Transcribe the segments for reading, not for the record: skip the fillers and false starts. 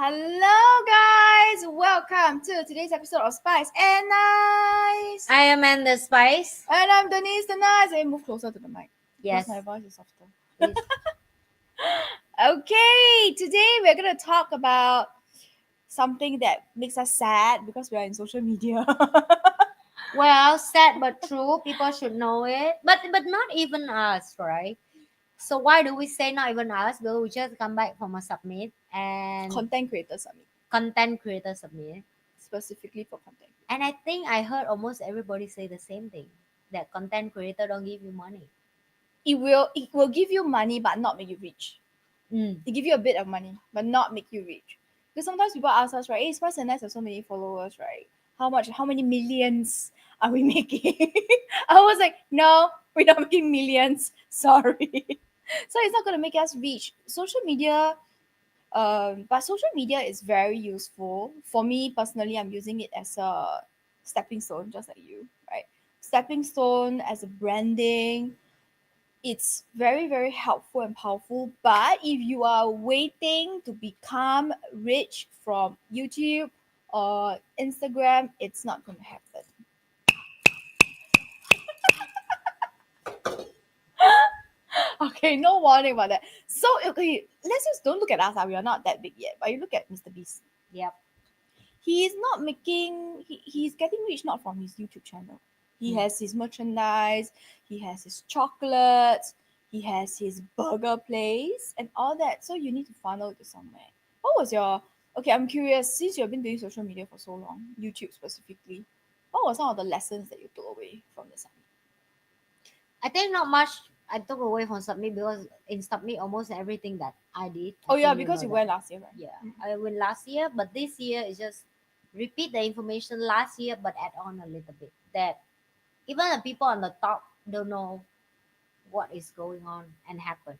Hello, guys! Welcome to today's episode of Spice and Nice. I am in the spice. And I'm Denise the Nice. Hey, move closer to the mic. Yes. Because my voice is softer. Please. Okay, today we're gonna talk about something that makes us sad because we are in social media. Well, sad but true. People should know it, but not even us, right? So why do we say not even us? Because we just come back from a summit and Content creators summit, content creator summit, specifically for content. and I think I heard almost everybody say the same thing, that content creator don't give you money. It will give you money but not make you rich. Mm. It give you a bit of money but not make you rich. Because sometimes people ask us, right, hey, Spice and Nice have so many followers, right? How many millions are we making? I was like, no, we're not making millions. Sorry. So it's not gonna make us rich. Social media, but social media is very useful. For me personally, I'm using it as a stepping stone, just like you, right? Stepping stone as a branding, it's very very helpful and powerful, but if you are waiting to become rich from YouTube or Instagram, it's not going to happen. Okay, no warning about that. So okay, let's just don't look at us. We are not that big yet, but you look at Mr. Beast. Yep. He is not making he's getting rich not from his YouTube channel. He has his merchandise, he has his chocolates, he has his burger place and all that. So you need to funnel it to somewhere. What was your okay, I'm curious, since you've been doing social media for so long, YouTube specifically, what were some of the lessons that you took away from the summit? I think not much I took away from submit, because in submit almost everything that I did. Oh I yeah, think because know you that. went last year, right? Yeah, I went last year, but this year is just repeat the information last year, but add on a little bit. That even the people on the top don't know what is going on and happen.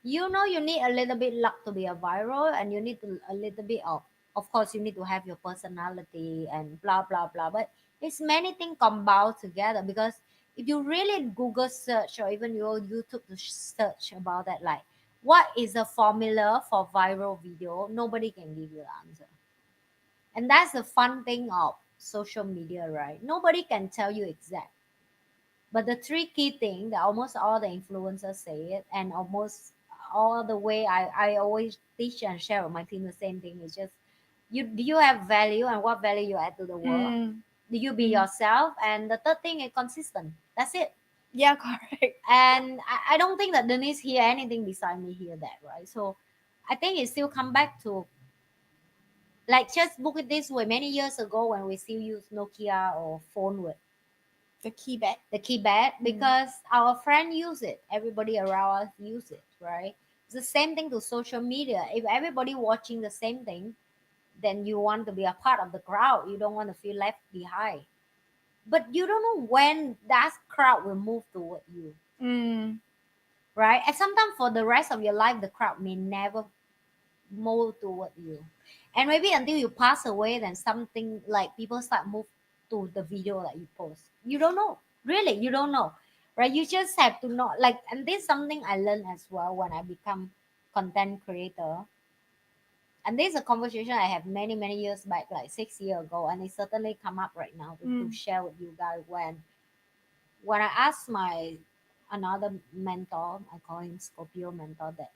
You know, you need a little bit luck to be a viral, and you need a little bit of course, you need to have your personality and blah blah blah. But it's many things combined together, because if you really Google search or even your YouTube to search about that, like what is a formula for viral video, nobody can give you the answer. And that's the fun thing of social media, right? Nobody can tell you exact. But the three key thing that almost all the influencers say it, and almost all the way I always teach and share with my team the same thing, is just you do you have value, and what value you add to the world? Do you be yourself? And the third thing is consistent. That's it. Yeah, correct. And I don't think that Denise hear anything beside me hear that, right? So I think it still come back to, like, just book it this way. Many years ago, when we still use Nokia or phone with The keypad. the keypad, because our friend use it, everybody around us use it, right? It's the same thing to social media. If everybody watching the same thing, then you want to be a part of the crowd. You don't want to feel left behind. But you don't know when that crowd will move toward you, right? And sometimes for the rest of your life, the crowd may never move toward you. And maybe until you pass away, then something like people start move to the video that you post. You don't know. Really, you don't know. Right? You just have to know, like, and this is something I learned as well when I become content creator. And this is a conversation I have many, many years back, like 6 years ago, and it certainly come up right now to share with you guys. When I asked my another mentor, I call him Scorpio mentor, that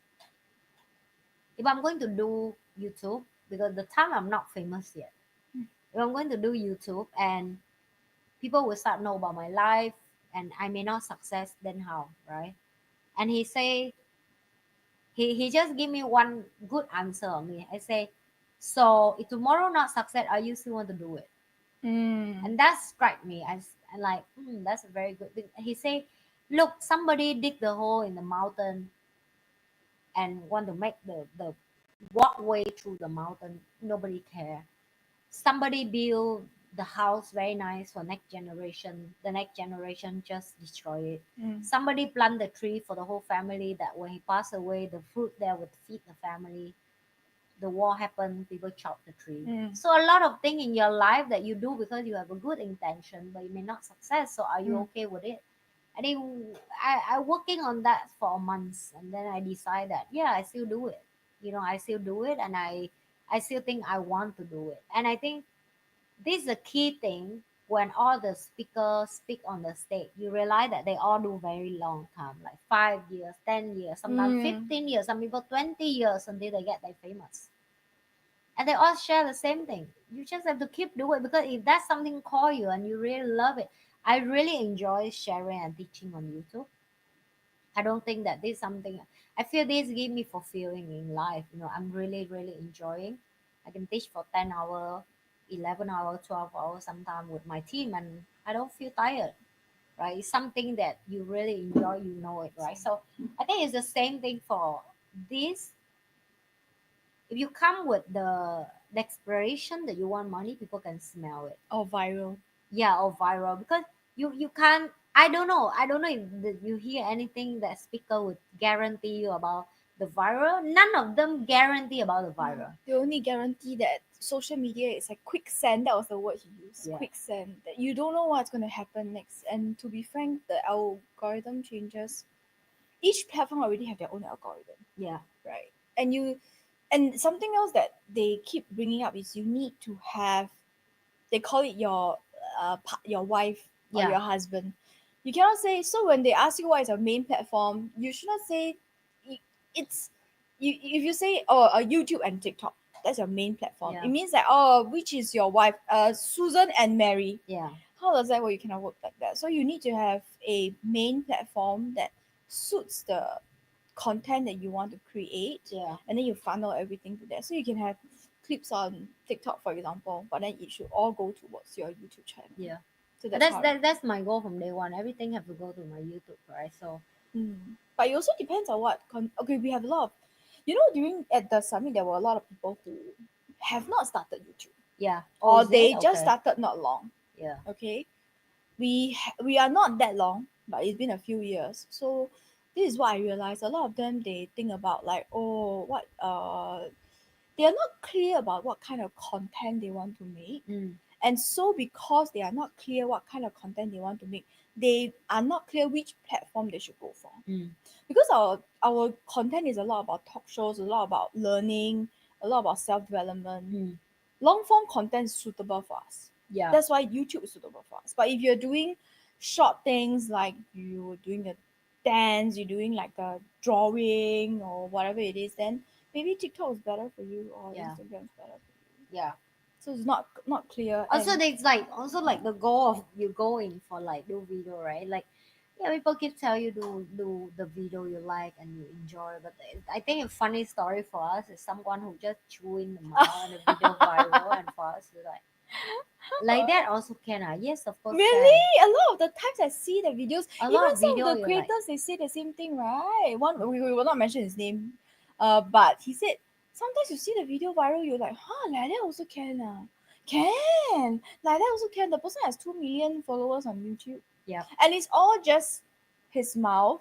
if I'm going to do YouTube, because the time I'm not famous yet, if I'm going to do YouTube and people will start know about my life and I may not success, then how, right? And he say, he just give me one good answer on me. I say, so if tomorrow not success, are you still want to do it? And that struck me as like, that's a very good thing. He say, look, somebody dig the hole in the mountain and want to make the walkway through the mountain. Nobody care. Somebody build the house very nice for next generation. The next generation just destroy it. Somebody plant the tree for the whole family, that when he pass away, the fruit there would feed the family. The war happened, people chop the tree. So a lot of things in your life that you do because you have a good intention, but you may not success. So are you okay with it? I think I working on that for months, and then I decide that, yeah, I still do it. I still do it, and I still think I want to do it. And I think this is a key thing when all the speakers speak on the stage. You realize that they all do very long time, like 5 years, 10 years, sometimes Mm. 15 years, some people 20 years until they get their famous. And they all share the same thing. You just have to keep doing it because if that's something call you and you really love it. I really enjoy sharing and teaching on YouTube. I don't think that this is something I feel this give me fulfilling in life. I'm really, really enjoying. I can teach for 10 hour, 11 hour, 12 hours sometimes with my team and I don't feel tired. Right? It's something that you really enjoy, it, right? So I think it's the same thing for this. If you come with the expiration that you want money, people can smell it. Or viral. Yeah, or viral because you can't. I don't know if you hear anything that speaker would guarantee you about the viral. None of them guarantee about the viral. They only guarantee that social media is like quicksand. That was the word he used. Yeah, Quicksand. That you don't know what's going to happen next. And to be frank, the algorithm changes. Each platform already have their own algorithm, yeah, right? And something else that they keep bringing up is you need to have. They call it your wife or yeah, your husband. You cannot say so when they ask you what is your main platform. You should not say it's you. If you say YouTube and TikTok, that's your main platform. yeah, It means that which is your wife, Susan and Mary. yeah, How does that work? You cannot work like that. So you need to have a main platform that suits the content that you want to create, yeah. and then you funnel everything to that. So you can have clips on TikTok, for example, but then it should all go towards your YouTube channel. Yeah. So And that's that's how. that's my goal from day one. Everything have to go to my YouTube, right? So But it also depends on what. Okay, we have a lot of, during at the summit there were a lot of people who have not started YouTube, yeah. Oh, or is it they just okay? started not long. Yeah, Okay, we are not that long, but it's been a few years. So this is what I realized. A lot of them they think about like, oh, what they are not clear about what kind of content they want to make. mm, And so because they are not clear what kind of content they want to make, they are not clear which platform they should go for. mm, Because our content is a lot about talk shows, a lot about learning, a lot about self development. mm. Long form content is suitable for us. Yeah, That's why YouTube is suitable for us. But if you're doing short things like you're doing a dance, you're doing like a drawing or whatever it is, then maybe TikTok is better for you or yeah, Instagram is better for you. yeah. So it's not clear. Also And there's like also like the goal of you going for like do video, right? Like yeah, people keep tell you do the video you like and you enjoy, but I think a funny story for us is someone who just chewing the mouth and the video viral, and for us it's like that also can. Yes, of course can. really, a lot of the times I see the videos, A lot even of some of video the you're like, creators they say the same thing, right? One we will not mention his name, but he said sometimes you see the video viral, you're like, huh, like that also can can like that also can. The person has 2 million followers on YouTube, yeah, and it's all just his mouth.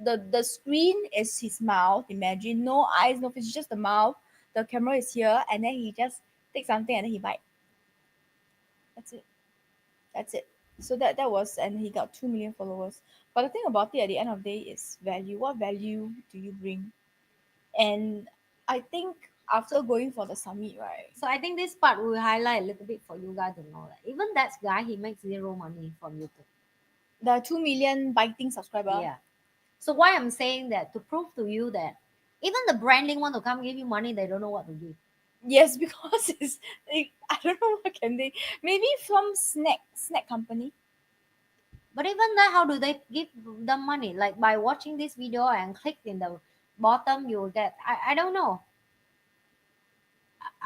The screen is his mouth. Imagine no eyes, no face, it's just the mouth. The camera is here, and then he just takes something and then he bite. That's it. That's it. So that was, and he got 2 million followers. But the thing about it at the end of the day is value. What value do you bring? And I think so after going for the summit, right? so I think this part will highlight a little bit for you guys to know that even that guy he makes zero money from YouTube. The 2 million biting subscriber. Yeah. So why I'm saying that to prove to you that even the branding want to come give you money, they don't know what to give. Yes, because I don't know what can they. Maybe from snack company. But even that, how do they give them money? Like by watching this video and click in the bottom, you'll get. I don't know.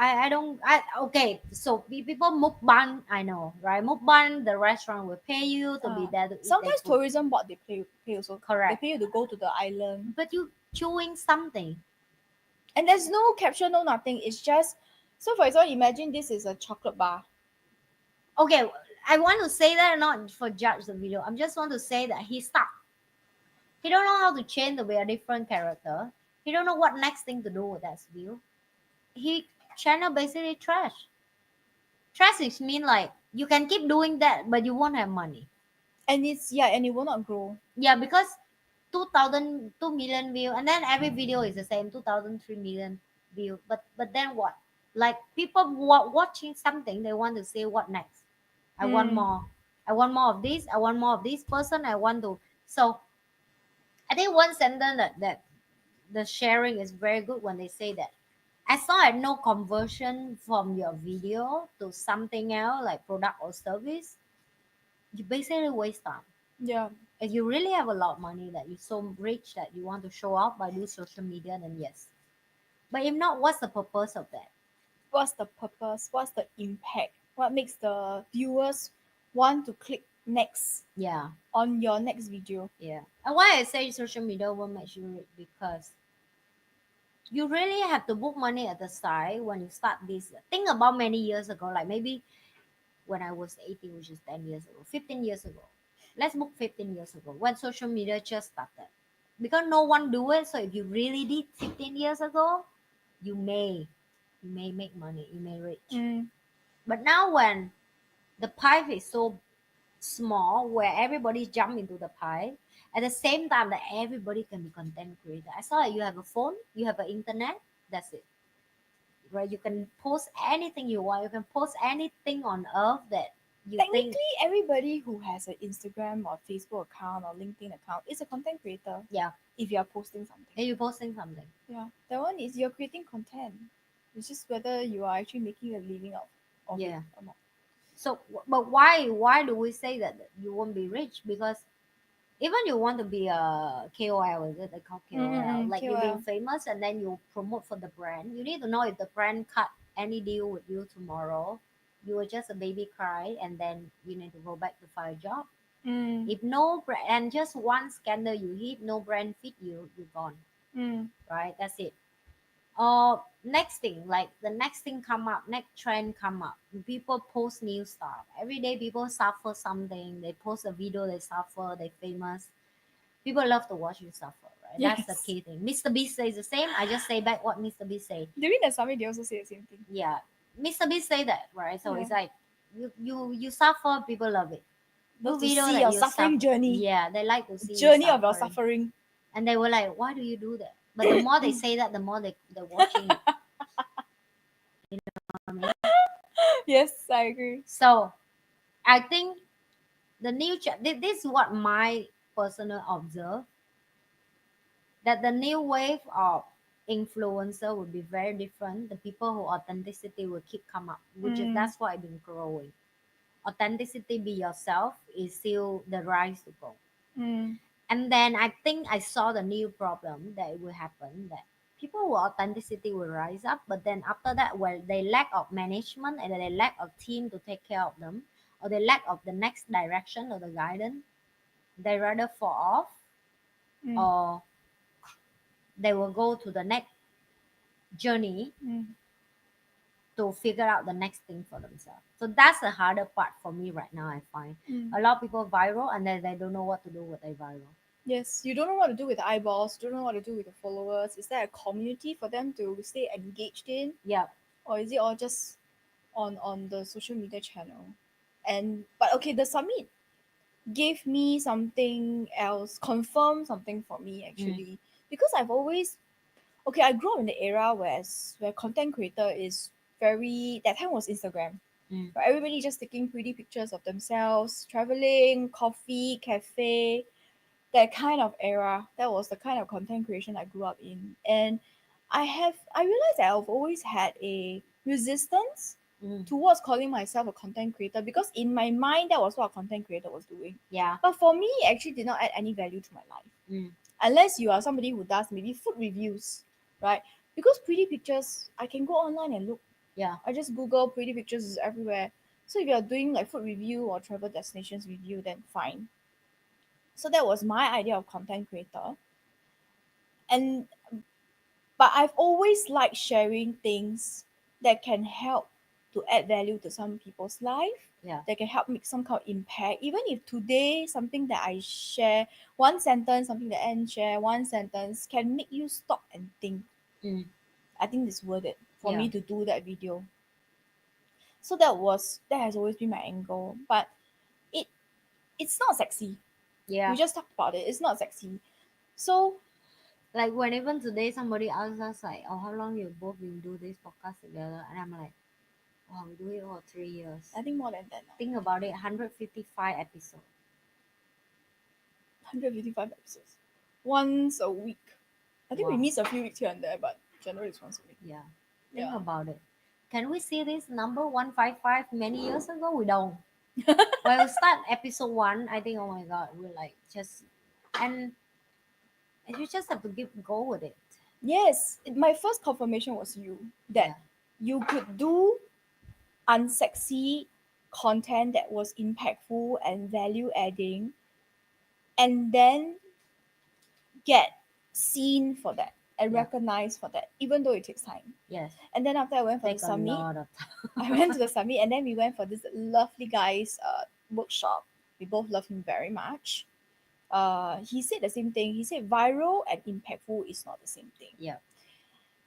I don't. Okay. So people mukbang, I know, right? Mukbang, the restaurant will pay you to be there to eat their Sometimes food. tourism board they pay also. They Correct. pay you to go to the island, But you chewing something. and there's no caption, no nothing. It's just so. For example, imagine this is a chocolate bar. Okay, I want to say that not for judge the video. I just want to say that he stuck. He don't know how to change to be a different character. He don't know what next thing to do with that view. He channel basically trash. Trash is mean like you can keep doing that, but you won't have money. And it's yeah, and it will not grow. Yeah, because 2,000, 2 million view, and then every video is the same 2,000, 3 million view. But then what? Like people watching something, they want to say what next. I want Mm. more. I want more of this. I want more of this person. I want to. So I think one sentence that the sharing is very good when they say that. As long as no conversion from your video to something else like product or service, you basically waste time. Yeah. If you really have a lot of money that you're so rich that you want to show off by doing social media, then yes. But if not, what's the purpose of that? What's the purpose? What's the impact? What makes the viewers want to click next Yeah, on your next video? yeah. And why I say social media will make you rich, because you really have to book money at the side when you start this. Think about many years ago, like maybe when I was 18, which is 10 years ago, 15 years ago. Let's book 15 years ago when social media just started. Because no one do it, so if you really did 15 years ago, you may you may make money, you may rich. Mm. But now when the pie is so small where everybody jump into the pie, at the same time that everybody can be content creator. I saw like you have a phone, you have an internet, that's it. Right? You can post anything you want. You can post anything on earth that you think. Technically, everybody who has an Instagram or Facebook account or LinkedIn account is a content creator Yeah, if you are posting something. and you're posting something. Yeah, that one is you're creating content. It's just whether you are actually making a living out of it Yeah. or not. So, but why do we say that you won't be rich? Because even you want to be a KOL, is it they call KOL? Mm-mm, Like you're being KOL. famous and then you promote for the brand. You need to know if the brand cut any deal with you tomorrow, you were just a baby cry and then you need to go back to find a job. Mm, If no brand and just one scandal you hit, no brand fit you, you're gone. mm, Right? That's it. Next thing, like the next thing come up, next trend come up, people post new stuff every day. People suffer something, they post a video, they suffer, they famous. People love to watch you suffer, right? That's the yes. key thing. Mr. Beast says the same. I just say back what Mr. Beast say. During the summit, they also say the same thing. Yeah, Mr. Beast say that, right? So Yeah. it's like you suffer, people love it. Do Love to video see that your you suffering suffer. journey, Yeah, they like to the see you journey of your suffering. suffering. And they were like, why do you do that? But the more they say that, the more they're watching it. You know what I mean? Yes, I agree. So I think the new this is what my personal observe, that the new wave of influencer will be very different. The people who authenticity will keep come up, which is Mm, that's why I've been growing. Authenticity, be yourself, is still the rise to go. mm, And then I think I saw the new problem that it will happen, that people who authenticity will rise up, but then after that, where they lack of management and they lack of team to take care of them, or they lack of the next direction or the guidance, they rather fall off, mm, or they will go to the next journey mm, to figure out the next thing for themselves. So that's the harder part for me right now. I find mm. a lot of people viral and then they don't know what to do with their viral. Yes, you don't know what to do with the eyeballs, don't know what to do with the followers. Is there a community for them to stay engaged in? Yeah. Or is it all just on the social media channel? And but okay, the summit gave me something else, confirmed something for me Mm, actually. Because I've always okay, I grew up in the era where content creator is very that time was Instagram. mm, Right? Everybody just taking pretty pictures of themselves, traveling, coffee, cafe, that kind of era. That was the kind of content creation I grew up in. And I realized that I've always had a resistance mm. towards calling myself a content creator because in my mind that was what a content creator was doing. Yeah. But for me it actually did not add any value to my life. Mm, Unless you are somebody who does maybe food reviews, right? Because pretty pictures I can go online and look. yeah. I just Google pretty pictures is everywhere. So if you're doing like food review or travel destinations review, then fine. So that was my idea of content creator. And but I've always liked sharing things that can help to add value to some people's life, Yeah. that can help make some kind of impact. Even if today something that I share, one sentence, something that Anne share, one sentence can make you stop and think. Mm, I think it's worth it for yeah. me to do that video. So that has always been my angle. But it it's not sexy. We Yeah. just talked about it. It's not sexy. So Like when even today somebody asks us like, oh, how long you both been do this podcast together? And I'm like, oh, we do it for 3 years. I think more than that now. Think about it, 155 episodes. 155 episodes. Once a week. I think we Wow. miss a few weeks here and there, but generally it's once a week. Yeah. Think Yeah. about it. Can we see this number 155 many years ago? We don't. When we start episode one, I think, oh my god, we're like just, and you just have to go with it. Yes, my first confirmation was you that Yeah. you could do unsexy content that was impactful and value adding, and then get seen for that and Yeah. recognized for that, even though it takes time. Yes. And then after I went for Take the a summit, lot of time. I went to the summit, and then we went for this lovely guy's workshop. We both love him very much. He said the same thing. He said viral and impactful is not the same thing. Yeah.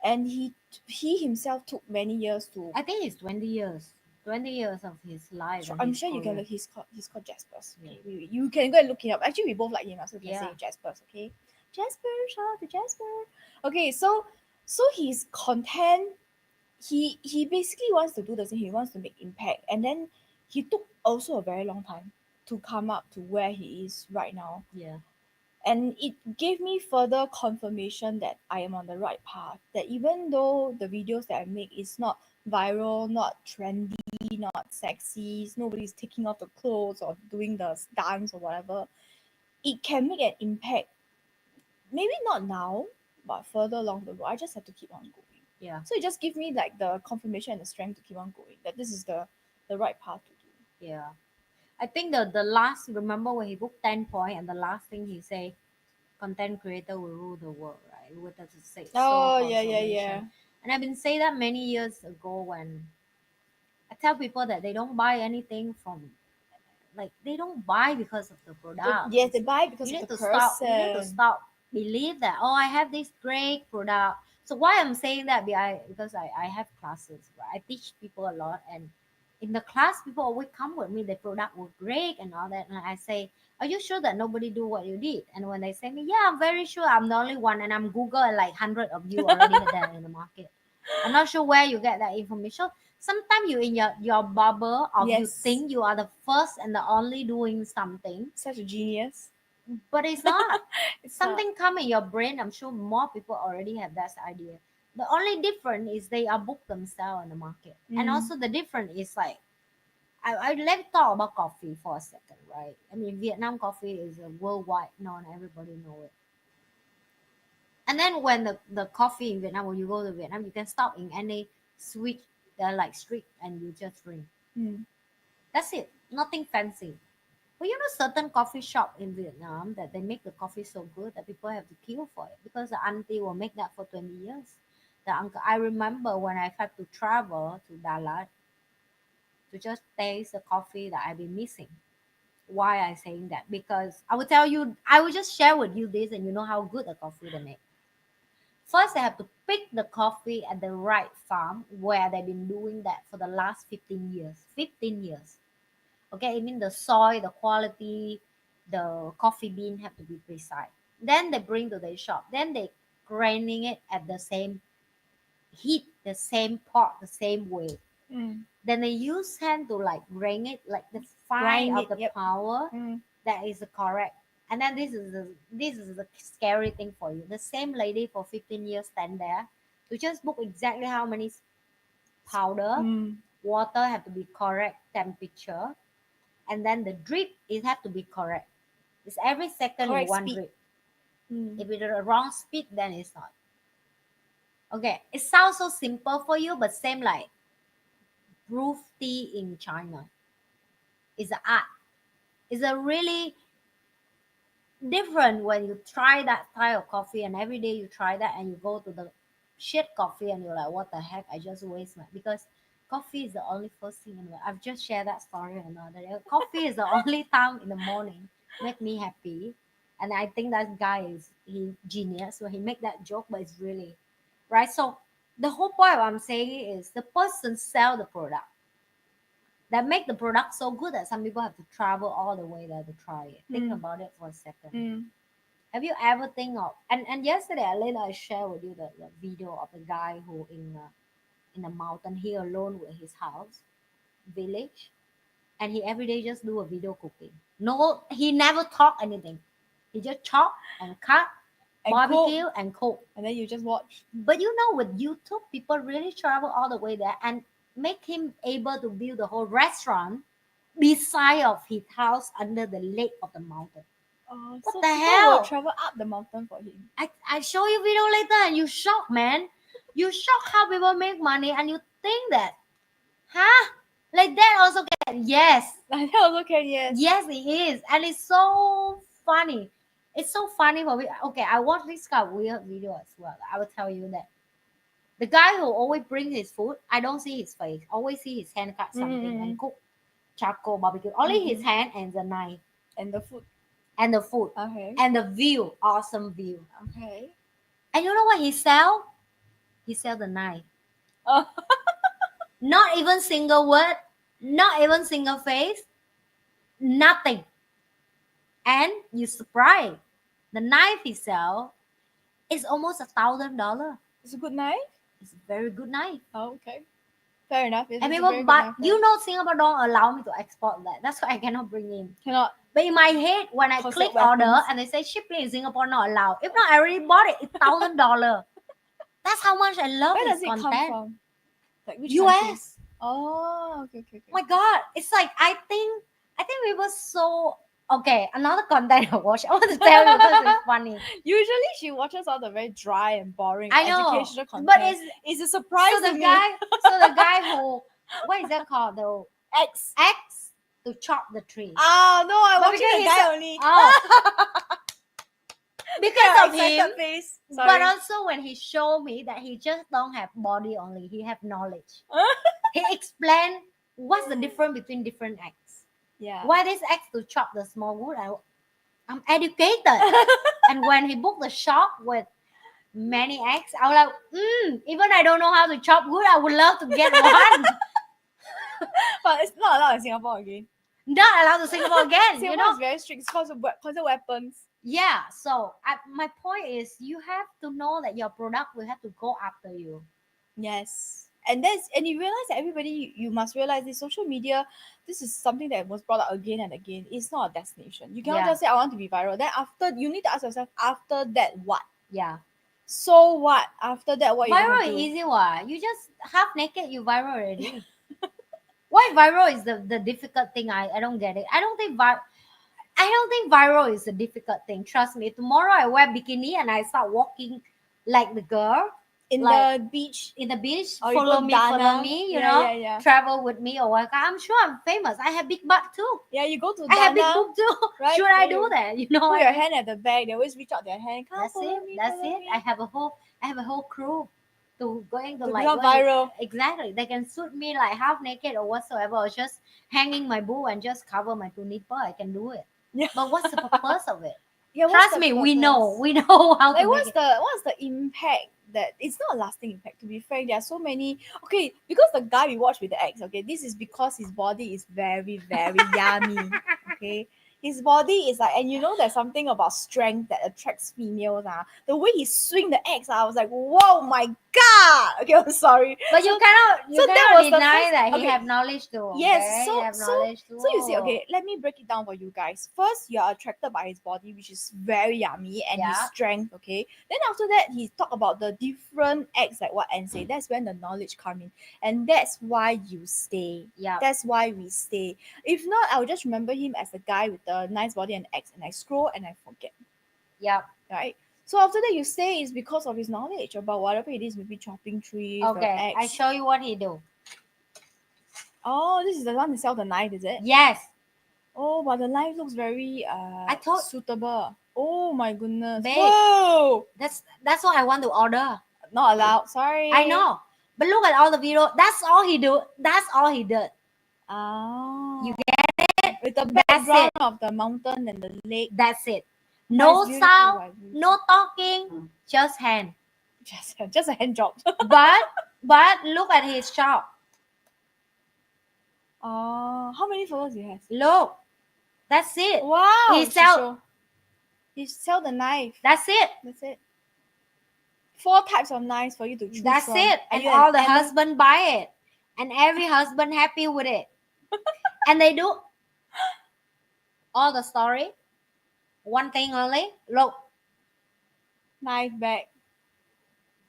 And he himself took many years to. I think it's 20 years. 20 years of his life and I'm his sure you can career. look. He's called Jaspers. Yeah. Okay, you can go and look him up. Actually, we both like him, so we can Yeah. say Jaspers. Okay, Jasper, shout out to Jasper. Okay, so his content, he basically wants to do the same. He wants to make impact, and then he took also a very long time to come up to where he is right now. Yeah. And it gave me further confirmation that I am on the right path. That even though the videos that I make is not viral, not trendy, not sexy, nobody's taking off the clothes or doing the dance or whatever, it can make an impact. Maybe not now, but further along the road. I just have to keep on going. Yeah. So it just gives me like the confirmation and the strength to keep on going. That this is the right path to do. Yeah. I think the last, remember when he booked 10 point and the last thing he say, content creator will rule the world, right? With the say so Oh yeah, yeah, yeah. confirmation. And I've been saying that many years ago when I tell people that they don't buy anything from, like they don't buy because of the product. Yes, they buy because You of need the to stop. You need to person. stop believe that, oh, I have this great product. So why I'm saying that, because I have classes, right? I teach people a lot, and in the class people always come with me, the product was great and all that, and I say, are you sure that nobody do what you did? And when they say me, yeah, I'm very sure, I'm the only one, and I'm Google and like 100 of you already there in the market. I'm not sure where you get that information. Sometimes you in your bubble of you Yes. think you are the first and the only doing something, Such a genius. but it's not. It's not. Something come in your brain. I'm sure more people already have that idea. The only difference is they are booked themselves in the market. And Mm. also the difference is like, let's talk about coffee for a second, right? I mean, Vietnam coffee is a worldwide known, everybody know it. And then when the coffee in Vietnam, when you go to Vietnam, you can stop in any switch, they're like street, and you just drink. Mm. That's it. Nothing fancy. But you know, certain coffee shop in Vietnam that they make the coffee so good that people have to queue for it because the auntie will make that for 20 years. The uncle, I remember when I had to travel to Dalat to just taste the coffee that I've been missing. Why I saying that? Because I will tell you, I will just share with you this, and you know how good the coffee they make. First, they have to pick the coffee at the right farm where they've been doing that for the last 15 years. 15 years. Okay, I mean the soil, the quality, the coffee bean have to be precise. Then they bring to the shop. Then they grinding it at the same heat, the same pot, the same way. Mm. Then they use hand to like grind it, like the fine Grind of it. the Yep. power. Mm. That is the correct. And then this is the scary thing for you. The same lady for 15 years stand there to just book exactly how many powder, Mm. water have to be correct temperature, and then the drip it have to be correct. It's every second in Correct one speed. drip. Mm. If it's the wrong speed, then it's not. Okay, it sounds so simple for you, but same like brew tea in China. It's an art. It's a really different when you try that style of coffee, and every day you try that and you go to the shit coffee and you're like, what the heck? I just waste my, because coffee is the only first thing in the, I've just shared that story another day. Coffee is the only time in the morning make me happy. And I think that guy is he genius when he make that joke, but it's really right. So the whole point of what I'm saying is the person sell the product that make the product so good that some people have to travel all the way there to try it. Think Mm. about it for a second. Mm. Have you ever think of and yesterday later I share with you the video of the guy who in the mountain, he alone with his house village, and he every day just do a video cooking. No, he never talk anything. He just chop and cut, And barbecue cook, and cook. and then you just watch. But you know, with YouTube, people really travel all the way there and make him able to build the whole restaurant beside of his house under the lake of the mountain. What So the people hell? will travel up the mountain for him. I show you video later and you shocked, man. You shocked how people make money and you think that, huh? Like that also can, yes. That also can, yes. Yes, it is. And it's so funny. It's so funny for me. Okay, I watched this kind of weird video as well. I will tell you that. The guy who always brings his food, I don't see his face. Always see his hand cut something and cook charcoal barbecue. Only his hand and the knife. And the food. And the food. Okay. And the view. Awesome view. Okay. And you know what he sell? He sell the knife. Oh. Not even single word. Not even single face. Nothing. And you surprised. The knife he sell is almost $1,000. It's a good knife? It's a very good knife. Oh, okay. Fair enough. And people, but you know, Singapore don't allow me to export that. That's why I cannot bring in. Cannot. But in my head, when I click order and they say shipping in Singapore not allowed. If not, I already bought it. It's $1,000. That's how much I love Where his does it content. come from? Like which US. country? Oh, okay. Oh my God, it's like I think we were so okay. Another content I watch. I want to tell you because it's funny. Usually she watches all the very dry and boring I know, educational content. but it's a surprise so to the me. guy who what is that called? The X to chop the tree. Oh no, I But watched because the he's guy only. Oh. Because of him. Face. But Sorry. also when he showed me that he just don't have body only, he have knowledge. He explained what's the difference between different acts. Yeah. Why this act to chop the small wood? I'm educated. And when he booked the shop with many acts, I was like, even I don't know how to chop wood, I would love to get one. But it's not allowed in Singapore again. Not allowed to Singapore again. Singapore You know? is very strict. It's considered weapons. Yeah. So my point is, you have to know that your product will have to go after you. Yes. And you realize that everybody, you must realize this social media, this is something that was brought up again and again. It's not a destination. You cannot Yeah. just say I want to be viral. Then after, you need to ask yourself, after that what? Yeah. So what? After that, what you Viral gonna is do? easy one. You just half naked, you viral already. Why viral is the difficult thing? I don't get it. I don't think viral is a difficult thing. Trust me. Tomorrow I wear bikini and I start walking like the girl In like- the beach. in the beach. Or you Follow go me, Dana. you Yeah, know. yeah. Travel with me or what? I'm sure I'm famous. I have big butt too. Yeah, you go to I have big Dana, boob too. right? Should I Then do you that? You know. Put your hand at the back. They always reach out their hand. Come That's follow it. me, That's follow it. me. I have a whole crew to going to To like become go and- viral. Exactly. They can shoot me like half naked or whatsoever, or just hanging my boob and just cover my two nipple. I can do it. Yeah. But what's the purpose of it? Yeah, what's Trust the me, we purpose? know. We know how Like to make it. what's the impact that it's not a lasting impact, to be frank. There are so many, okay, because the guy we watched with the ex, okay, this is because his body is very, very yummy. Okay. His body is like, and you know there's something about strength that attracts females. The way he swing the axe, I was like, whoa my god. Okay, I'm sorry. But you cannot so that was the deny first- that he okay. have knowledge too. Yes, okay? so- He have so- knowledge too. So you see, okay, let me break it down for you guys. First, you are attracted by his body, which is very yummy, and his Yeah. strength, okay? Then after that, he talked about the different acts, like what Anne said. That's when the knowledge come in. And that's why you stay. Yeah. That's why we stay. If not, I'll just remember him as the guy with the nice body and axe, and I scroll and I forget, Yeah. right? So after that, you stay is because of his knowledge about whatever it is, maybe chopping trees, the Okay. I axe. show you what he do. Oh, this is the one to sell the knife, is it? Yes. Oh, but the knife looks very suitable. Oh my goodness. Babe. Whoa! That's what I want to order. Not allowed. Sorry. I know. But look at all the video. That's all he do. That's all he did. Oh. You get it? With the That's background it. of the mountain and the lake. That's it. No Nice, beautiful sound, vibes. no talking, just hand. Just a hand job. But look at his shop. Oh, how many followers he has? Look. That's it. Wow. He she sell- show. You sell the knife. That's it. That's it. 4 types of knives for you to choose That's from. it. Are And you all the an husband buy it. And every husband happy with it. And they do all the story. One thing only. Look, knife bag?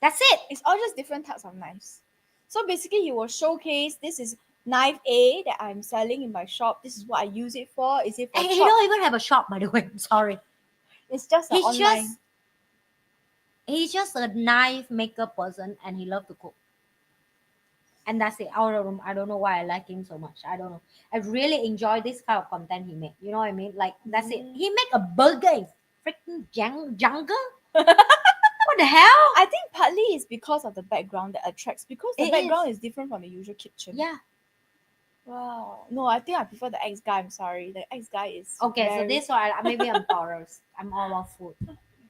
that's it. It's all just different types of knives. So basically, you will showcase this is knife A that I'm selling in my shop. This is what I use it for. Is it for And he chop? don't even have a shop, by the way. I'm sorry. It's just an He's online. just he's just a knife maker person, and he love to cook. And that's it. Out of room. I don't know why I like him so much. I don't know. I really enjoy this kind of content he make. You know what I mean? Like that's it. He make a burger in freaking jungle. What the hell? I think partly it's because of the background that attracts. Because the It background is. is different from the usual kitchen. Yeah. Wow. No, I think I prefer the ex guy. I'm sorry. The ex guy is Okay, so very- this one maybe I'm Taurus. I'm all about food.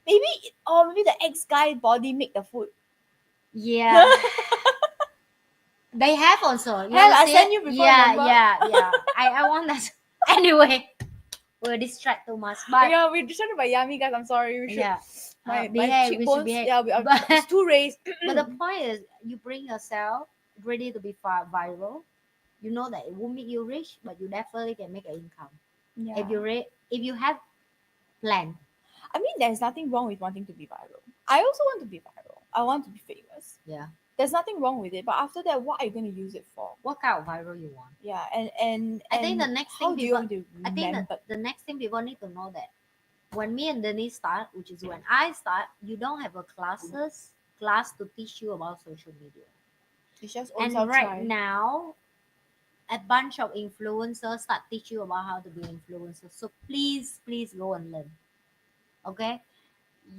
maybe or maybe the ex guy body make the food. Yeah. They have also. You Hell, ever I see send it? you before, Yeah, remember? yeah. I want that. Anyway, we'll distract too much. But Yeah, we're distracted by yummy guys. I'm sorry. We should. yeah, My behave. We should cheekbones. behave. Yeah, But, it's too raised. but the point is, you bring yourself ready to be viral. You know that it won't make you rich, but you definitely can make an income Yeah. if you have plan. I mean, there's nothing wrong with wanting to be viral. I also want to be viral. I want to be famous. Yeah. There's nothing wrong with it. But after that, what are you going to use it for? What kind of viral you want? Yeah, and I think the next how thing do you people, want to I think remember? that the next thing people need to know that when me and Denise start, which is when I start, you don't have a class to teach you about social media. It's just And own right try. now, a bunch of influencers start teach you about how to be influencers. So please go and learn. Okay?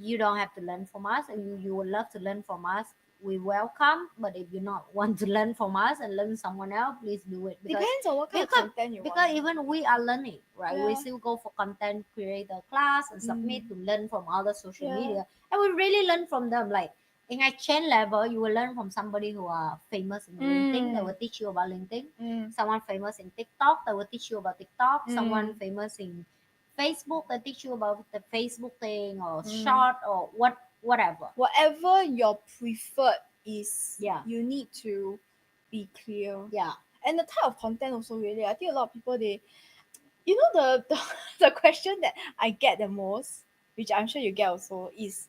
You don't have to learn from us, and you would love to learn from us. We welcome, but if you not want to learn from us and learn someone else, please do it Depends on what kind of because content you because want. even we are learning, right? We Yeah. still go for content creator class and submit to learn from other social Yeah. media, and we really learn from them. Like in a chain level, you will learn from somebody who are famous in LinkedIn. They will teach you about LinkedIn. Someone famous in TikTok, they will teach you about TikTok. Someone famous in Facebook, they teach you about the Facebook thing or short or whatever. Whatever your preferred is, Yeah. you need to be clear. Yeah. And the type of content also really. I think a lot of people they, you know the question that I get the most, which I'm sure you get also, is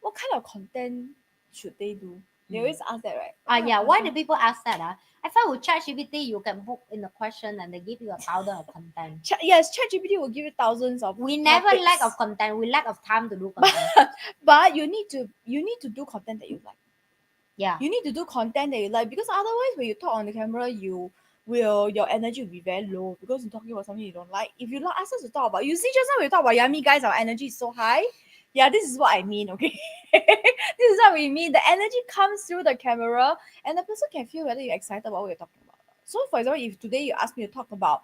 what kind of content should they do? They always ask that, right? What kind of Yeah. Why do content? people ask that? I thought with ChatGPT you can book in the question and they give you 1,000 of content. Yes, ChatGPT will give you thousands of. We never topics. lack of content. We lack of time to do content. But you need to do content that you like. Yeah. You need to do content that you like because otherwise when you talk on the camera your energy will be very low because you're talking about something you don't like. If you not ask us to talk about, you see just now we talk about yummy guys, our energy is so high. Yeah, this is what I mean, okay? This is what we mean. The energy comes through the camera and the person can feel whether you're excited about what you're talking about. So for example, if today you ask me to talk about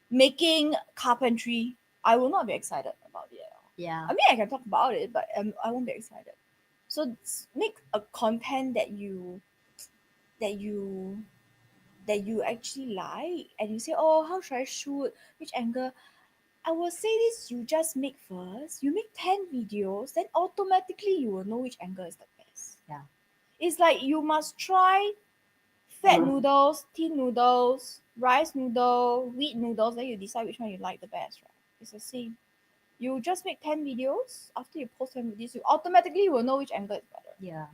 making carpentry, I will not be excited about it at all. Yeah. I mean, I can talk about it, but I won't be excited. So make a content that that you that you actually like, and you say, oh, how should I shoot? Which angle? I will say this: you just make first. You make 10 videos, then automatically you will know which angle is the best. Yeah. It's like you must try fat noodles, thin noodles, rice noodle, wheat noodles, then you decide which one you like the best, right? It's the same. You just make 10 videos. After you post 10 videos, you automatically will know which angle is better. Yeah.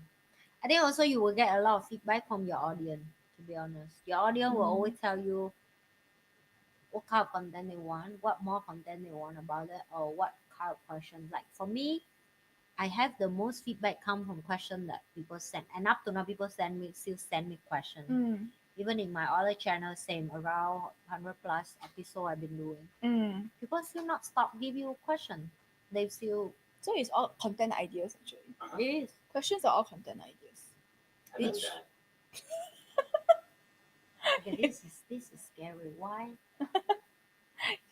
I think also you will get a lot of feedback from your audience, to be honest. Your audience will always tell you what kind of content they want, what more content they want about it, or what kind of questions. Like for me, I have the most feedback come from questions that people send. And up to now, people still send me questions. Even in my other channel, same, around 100 plus episode I've been doing. People still not stop give you a question. They still... So it's all content ideas actually. It is. Questions are all content ideas. Which Okay, this is scary. Why?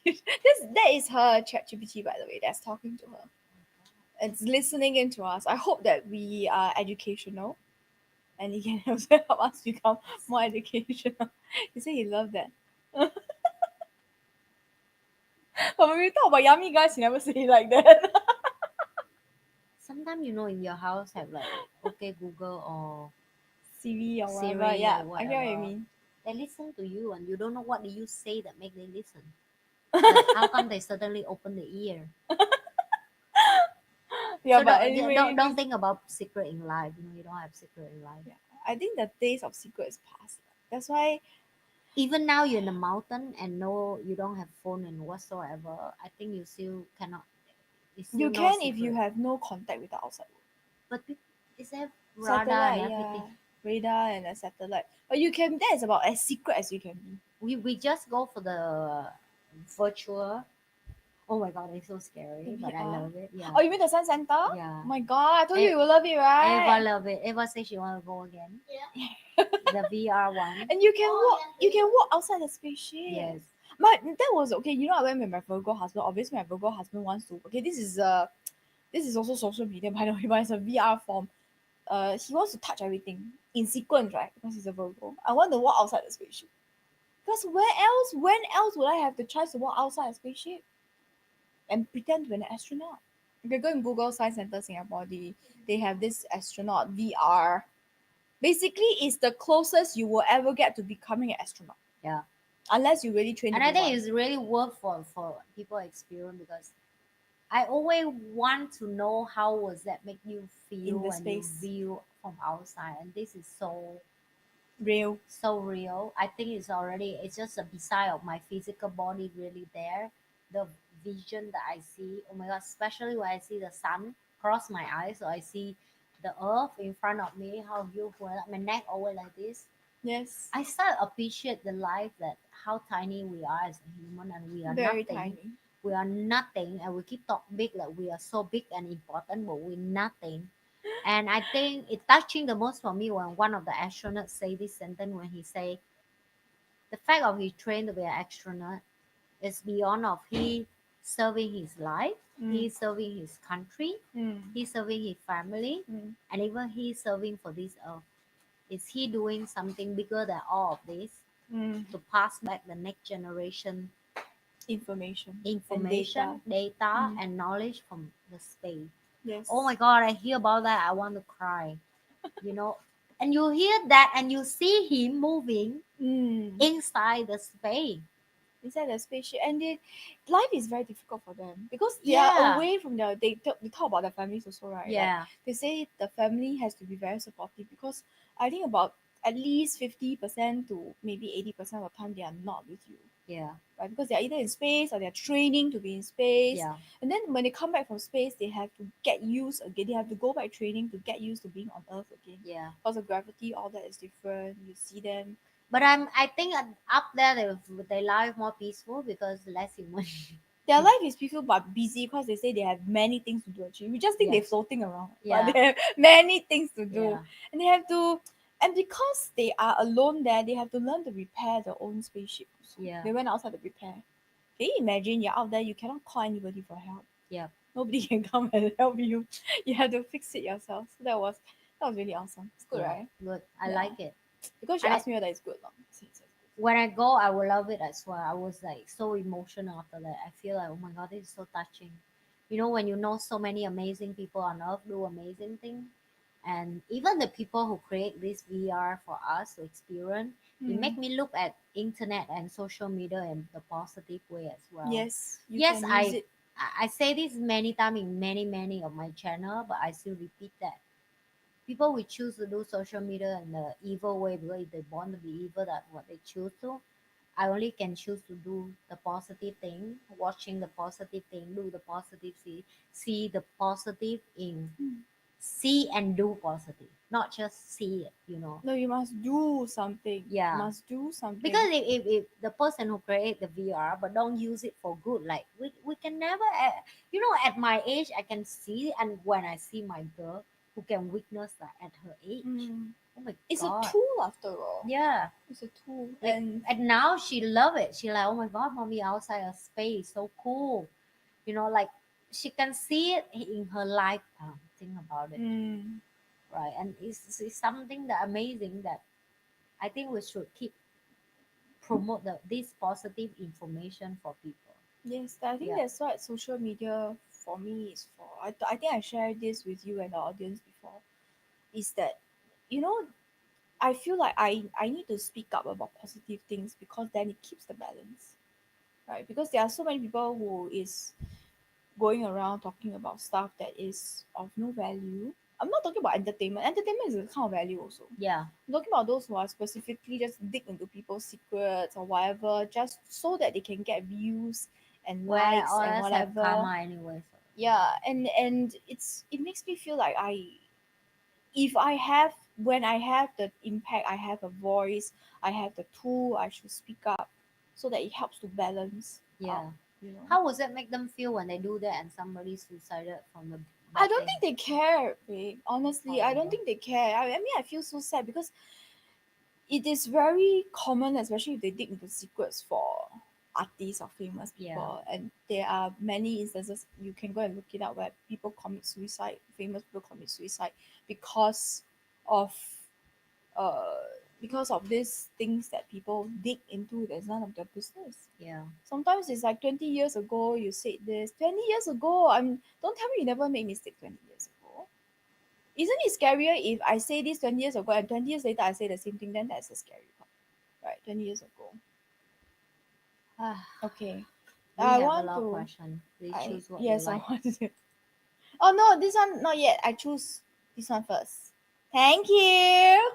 that is her ChatGPT, by the way, that's talking to her. It's listening into us. I hope that we are educational and he can also help us become more educational. He said he loved that. But when we talk about yummy guys, you never say it like that. Sometimes in your house have like okay Google or Siri or whatever. Siri or Yeah, I get what you whatever. mean. They listen to you and you don't know what do you say that make they listen. But how come they suddenly open the ear? Yeah, So but yeah, anyway, don't think about secret in life. You don't have secret in life. yeah, I think the days of secret is past. That's why Even now you're in the mountain and no, you don't have phone and whatsoever. I think you still cannot. It's still you no can if you secret. have no contact with the outside world. But is there radar and Satellite, everything? yeah, radar and a satellite. But you can. That is about as secret as you can be. We just go for the virtual. Oh my god, it's so The scary, but I VR. love it. Yeah, Oh, you mean the Sun Center? Oh yeah. my god, I told you E- you will love it, Eva right? love it. Eva says she want to go again. The VR one. And you can walk. You can walk outside the spaceship. Yes. But that was okay. You know, I went with my Virgo husband. Obviously, my Virgo husband wants to. Okay, this is also social media by the way, but it's a VR form. He wants to touch everything in sequence, right? Because he's a Virgo. I want to walk outside the spaceship. Because where else? When else would I have the chance to walk outside a spaceship and pretend to be an astronaut? You can go and Google Science Center Singapore. They have this astronaut VR. Basically, it's the closest you will ever get to becoming an astronaut, Yeah. unless you really train to And be I think one it's really worth for people experience because I always want to know how was that make you in feel the when you space. view from outside, and this is Real. so real. I think it's just a beside of my physical body really there. The vision that I see, oh my god, especially when I see the sun cross my eyes, so I see the earth in front of me, how beautiful, like my neck always like this. Yes. I start appreciate the life that how tiny we are as a human and we are Very nothing. tiny. We are nothing and we keep talk big like we are so big and important but we're nothing. And I think it touching the most for me when one of the astronauts say this sentence when he say the fact of he trained to be an astronaut is beyond of he serving his life, Mm. he's serving his country, Mm. he's serving his family, Mm. and even he's serving for this earth. Is he doing something bigger than all of this Mm. to pass back the next generation Information and data. information, data, Mm. and knowledge from the space? Oh my Yes. god, I hear about that, I want to cry. You know, and you hear that and you see him moving Mm. inside the space. Inside the spaceship, and life is very difficult for them because they are Yeah, away from they talk about their families also, right? Like yeah, they say the family has to be very supportive because I think about at least 50% to maybe 80% of the time they are not with you, yeah, right? Because they are either in space or they are training to be in space, yeah, and then when they come back from space, they have to get used again. They have to go back training to get used to being on Earth again. yeah. Because of gravity, all that is different. You see them. But I think up there they life more peaceful because less human. Their life is peaceful but busy because they say they have many things to do actually. We just think they're Yes, floating around, but yeah, they have many things to do. yeah, And they have to and because they are alone there, they have to learn to repair their own spaceship. Also. yeah, They went outside to repair. Can you imagine you're out there, you cannot call anybody for help. yeah, Nobody can come and help you. You have to fix it yourself. So that was really awesome. It's good, yeah. right? Good. I Yeah. like it. Because you And asked me whether it's good or not. It's good. when I go, I will love it as well. I was like so emotional after that. I feel like, oh my god, this is so touching. When you know so many amazing people on earth do amazing things, and even the people who create this VR for us to experience, it make Hmm. me look at internet and social media in the positive way as well. Yes, you Yes, can use I it. I say this many times in many of my channel, but I still repeat that people will choose to do social media in the evil way because if they want to be evil, that's what they choose to. I only can choose to do the positive thing, watching the positive thing, do the positive, see the positive in see and do positive, not just see it. No, you must do something. Yeah. Must do something. Because if the person who create the VR but don't use it for good, like we can never, at my age, I can see, and when I see my girl who can witness that at her age, Mm. oh my It's a god, tool after all. yeah. It's a tool. Like, And and now she love it. She like, oh my god, mommy outside of space, so cool. Like she can see it in her lifetime. Think about it, mm, right? And it's something that amazing that I think we should keep promote this positive information for people. Yes, I think Yeah. that's what social media for me is for. I think I shared this with you and the audience before. Is that, you know, I feel like I need to speak up about positive things because then it keeps the balance, right? Because there are so many people who is going around talking about stuff that is of no value. I'm not talking about entertainment. Entertainment is a kind of value also. Yeah. I'm talking about those who are specifically just dig into people's secrets or whatever, just so that they can get views and Where likes all and us have whatever. karma anyway. So. Yeah, and it makes me feel like if I have when I have the impact, I have a voice, I have the tool, I should speak up so that it helps to balance out, Yeah. you know. How would that make them feel when they do that and somebody suicided from the I bad don't thing? think they care, babe. Honestly, I don't Horrible. think they care. I mean, I feel so sad because it is very common, especially if they dig into secrets for artists or famous Yeah. people. And there are many instances you can go and look it up where people commit suicide, famous people commit suicide because of uh because of these things that people dig into that's none of their business. Yeah. Sometimes it's like 20 years ago you said this. 20 years ago, don't tell me you never made mistake 20 years ago. Isn't it scarier if I say this 20 years ago and 20 years later I say the same thing? Then that's the scary part, right? 20 years ago. Okay. We I have a want lot of to. questions. Please I choose what you Yes, I like. want to. Oh no, this one not yet. I choose this one first. Thank you.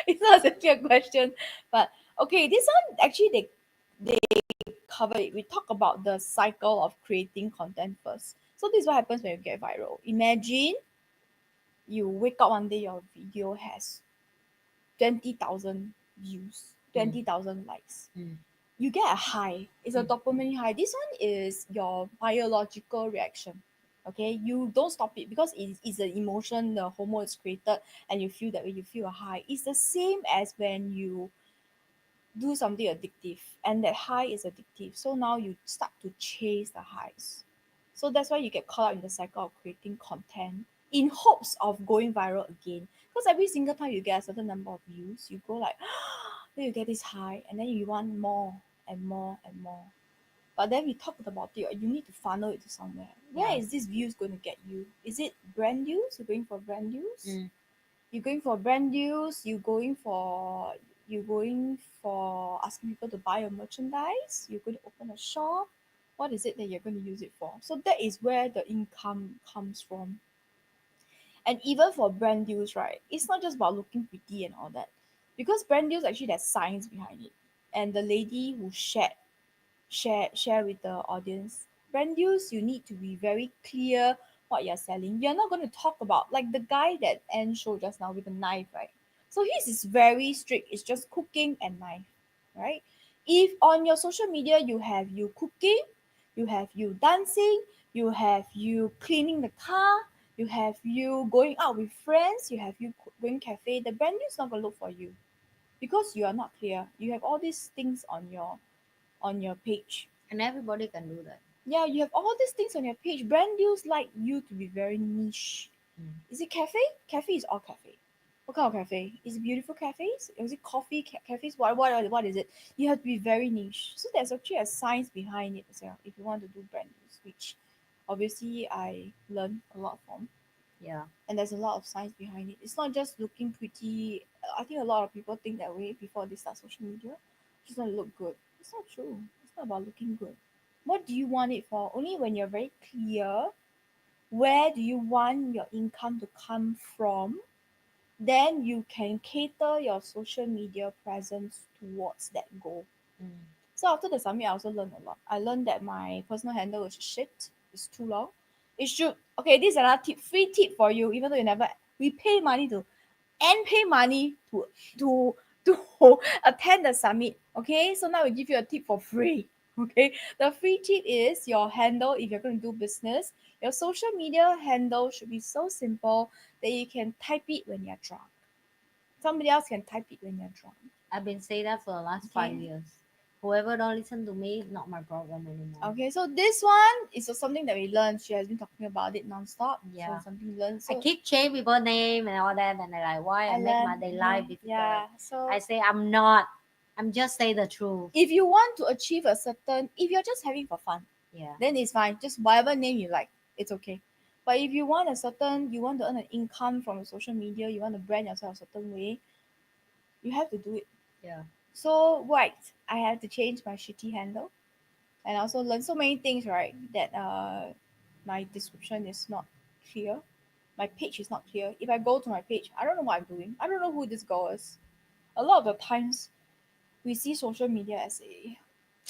It's not exactly a question, but okay. This one actually they cover it. We talk about the cycle of creating content first. So this is what happens when you get viral. Imagine you wake up one day, your video has 20,000 views, Mm. 20,000 likes. Mm. You get a high. It's a Mm. dopamine high. This one is your biological reaction. Okay, you don't stop it because it's an emotion. The hormone is created, and you feel that way. You feel a high. It's the same as when you do something addictive, and that high is addictive. So now you start to chase the highs. So that's why you get caught up in the cycle of creating content in hopes of going viral again. Because every single time you get a certain number of views, you go like, then you get this high, and then you want more and more and more. But then we talked about it, you need to funnel it to somewhere. Where Yeah. is this views going to get you? Is it brand deals? You're going for brand deals? Mm. You're going for brand deals, you going for asking people to buy your merchandise, you're going to open a shop. What is it that you're going to use it for? So that is where the income comes from. And even for brand deals, right, it's not just about looking pretty and all that, because brand deals actually there's science behind it. And the lady who share with the audience. Brand deals, you need to be very clear what you're selling. You're not going to talk about like the guy that Anne showed just now with the knife, right? So his is very strict. It's just cooking and knife, right? If on your social media you have you cooking, you have you dancing, you have you cleaning the car, you have you going out with friends, you have you going cafe, the brand deal is not going to look for you because you are not clear. You have all these things on your page. And everybody can do that. Yeah, you have all these things on your page. Brand deals like you to be very niche. Mm. Is it cafe? Cafe is all cafe. What kind of cafe? Is it beautiful cafes? Or is it coffee cafes? What is it? You have to be very niche. So there's actually a science behind it as well. If you want to do brand deals, which obviously I learned a lot from, Yeah. and there's a lot of science behind it. It's not just looking pretty. I think a lot of people think that way before they start social media. Just want to look good. It's not true. It's not about looking good. What do you want it for? Only when you're very clear where do you want your income to come from, then you can cater your social media presence towards that goal. Mm. So after the summit, I also learned a lot. I learned that my personal handle is shit. It's too long. It should. Okay, this is another tip, free tip for you. Even though you never, we pay money to and pay money to to attend the summit. Okay, so now we give you a tip for free. Okay, the free tip is your handle. If you're going to do business, your social media handle should be so simple that you can type it when you're drunk. Somebody else can type it when you're drunk. I've been saying that for the last Okay. 5 years. Whoever don't listen to me, not my problem anymore. Okay, so this one is also something that we learned. She has been talking about it nonstop. So Yeah. something we learned. I So keep change people name and all that, and they're like, why I I make my learned. day life Okay, difficult. yeah. So I say I'm not. I'm just say the truth. If you want to achieve a certain, if you're just having for fun, Yeah. then it's fine. Just whatever name you like, it's okay. But if you want a certain, you want to earn an income from social media, you want to brand yourself a certain way, you have to do it. Yeah. So right, I had to change my shitty handle, and I also learned so many things. Right, that my description is not clear. My page is not clear. If I go to my page, I don't know what I'm doing. I don't know who this girl is. A lot of the times, we see social media as a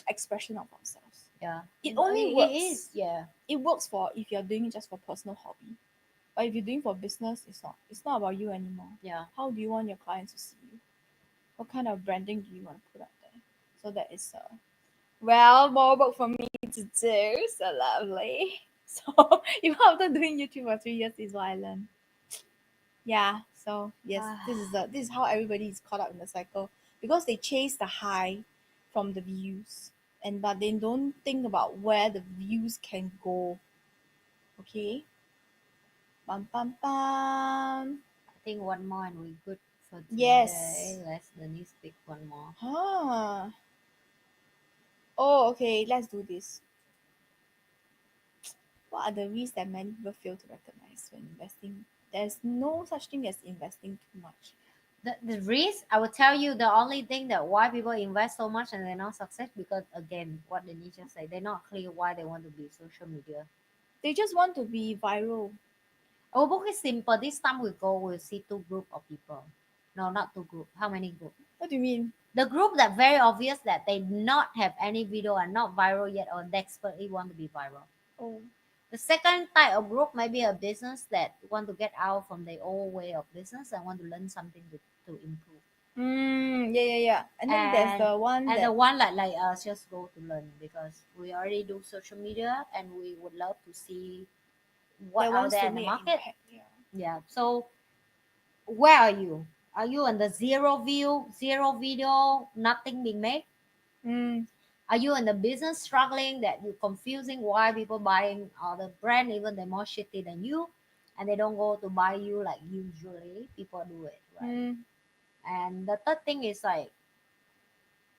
expression of ourselves. Yeah. It only It works. is. Yeah. It works for if you're doing it just for personal hobby. But if you're doing for business, it's not. It's not about you anymore. Yeah. How do you want your clients to see you? What kind of branding do you want to put out there? So that is well, more work for me to do. So lovely. So even after doing YouTube for 3 years, is what I learned. Yeah. So yes, this is how everybody is caught up in the cycle because they chase the high from the views, and but they don't think about where the views can go. Okay. Bum bum bum. I think one more and we good for Yes. today. Let's Denise pick one more. Huh. Oh, okay. Let's do this. What are the risks that many people fail to recognize when investing? There's no such thing as investing too much. The risk, I will tell you the only thing that why people invest so much and they're not success because again, what Denise just said, they're not clear why they want to be social media. They just want to be viral. Our book is simple. This time we go, we'll see two group of people. No, not two group. How many group? What do you mean? The group that very obvious that they not have any video and not viral yet or desperately want to be viral. Oh. The second type of group might be a business that want to get out from their old way of business and want to learn something to improve. Yeah, yeah, yeah. And then there's And the one and that the one like us just go to learn because we already do social media and we would love to see what that out wants there to in the make an market. impact. Yeah. Yeah. So where are you? Are you in the zero view, zero video, nothing being made? Mm. Are you in the business struggling that you're confusing why people buying other brand even they're more shitty than you and they don't go to buy you like usually people do it, right? Mm. And the third thing is like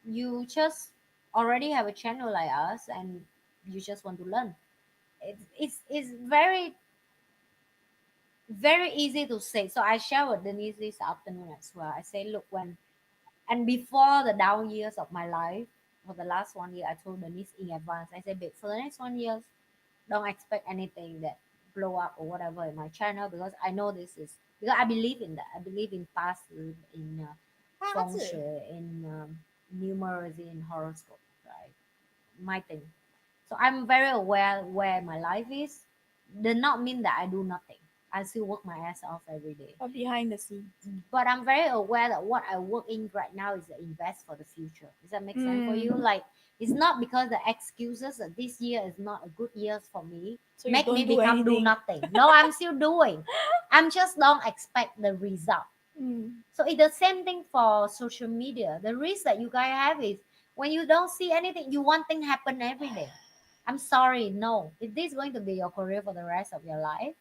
you just already have a channel like us and you just want to learn. It's very very easy to say. So I share with Denise this afternoon as well. I say, look, when and before the down years of my life, for the last 1 year, I told Denise in advance. I said, babe, for the next 1 year, don't expect anything that blow up or whatever in my channel because I know this is because I believe in that. I believe in past, in feng shui, in numerology, in horoscope, right? My thing. So I'm very aware where my life is. Does not mean that I do nothing. I still work my ass off every day. Or behind the scenes. But I'm very aware that what I work in right now is to invest for the future. Does that make sense for you? Mm. Like it's not because the excuses that this year is not a good year for me So you make me don't do become do anything. nothing. No, I'm still doing. I'm just don't expect the result. Mm. So it's the same thing for social media. The risk that you guys have is when you don't see anything, you want things happen every day. I'm sorry, no. If this is going to be your career for the rest of your life,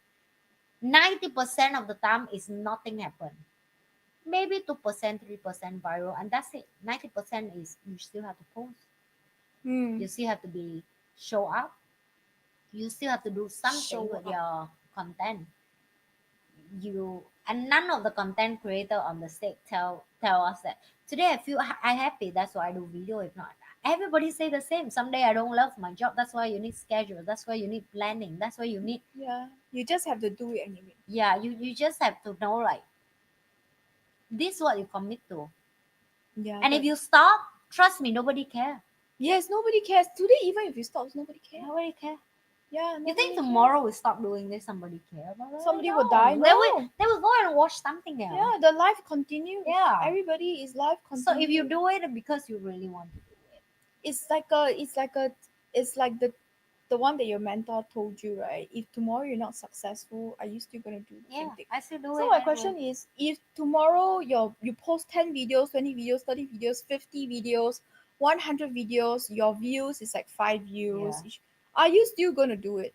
90% of the time is nothing happen. Maybe 2%, 3% viral, and that's it. 90% is you still have to post. Mm. You still have to be show up. You still have to do something Show with up. your content. You and none of the content creator on the stage tell us that today I feel I happy. That's why I do video. If not, everybody say the same. Someday I don't love my job. That's why you need schedule. That's why you need planning. That's why you need Yeah. You just have to do it anyway. yeah. You just have to know like this is what you commit to. Yeah. And if you stop, trust me, nobody care. yes, nobody cares. Today, even if you stop, nobody cares. Nobody care. Yeah, You nobody think cares. tomorrow we stop doing this, somebody care about it? Somebody No. will die? No. They will go and watch something else. Yeah, the life continues. Yeah. Everybody is life So continues. if you do it because you really want to do it. it's like the one that your mentor told you, right? If tomorrow you're not successful, are you still gonna do the same Yeah, thing? I still do So it my anyway. question is, if tomorrow you post 10 videos, 20 videos, 30 videos, 50 videos, 100 videos, your views is like 5 views Yeah. each, are you still gonna do it?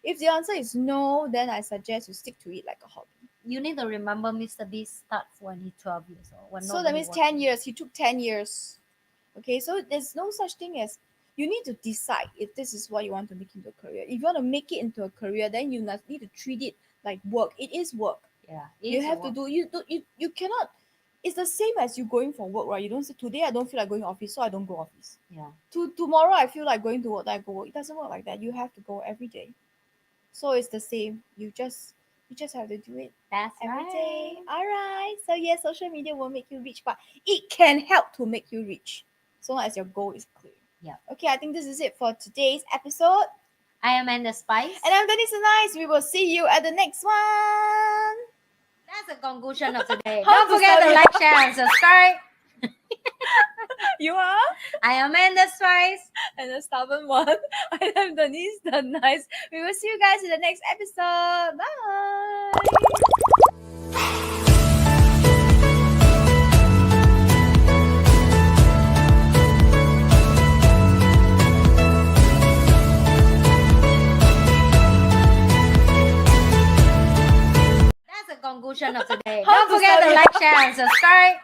If the answer is no, then I suggest you stick to it like a hobby. You need to remember Mr. Beast start when he's 12 years old. When So that nobody means watching. 10 years. He took 10 years. Okay, so there's no such thing as you need to decide if this is what you want to make into a career. If you want to make it into a career, then you need to treat it like work. It is work. Yeah. You have to do you cannot. It's the same as you going for work, right? You don't say today I don't feel like going office, so I don't go office. Yeah. Tomorrow I feel like going to work, then I go work. It doesn't work like that. You have to go every day. So it's the same. You just have to do it That's every right. day. All right. So yes, social media won't make you rich, but it can help to make you rich, so long as your goal is clear. Yeah. Okay, I think this is it for today's episode. I am Amanda Spice. And I'm Denise Nice. We will see you at the next one. That's the conclusion of today. How Don't to forget to start like, share, and subscribe. You are I am Amanda Spice. and the stubborn one. I am Denise the Nice. We will see you guys in the next episode. Bye. That's the conclusion of today. How Don't to forget start to like, share, and subscribe.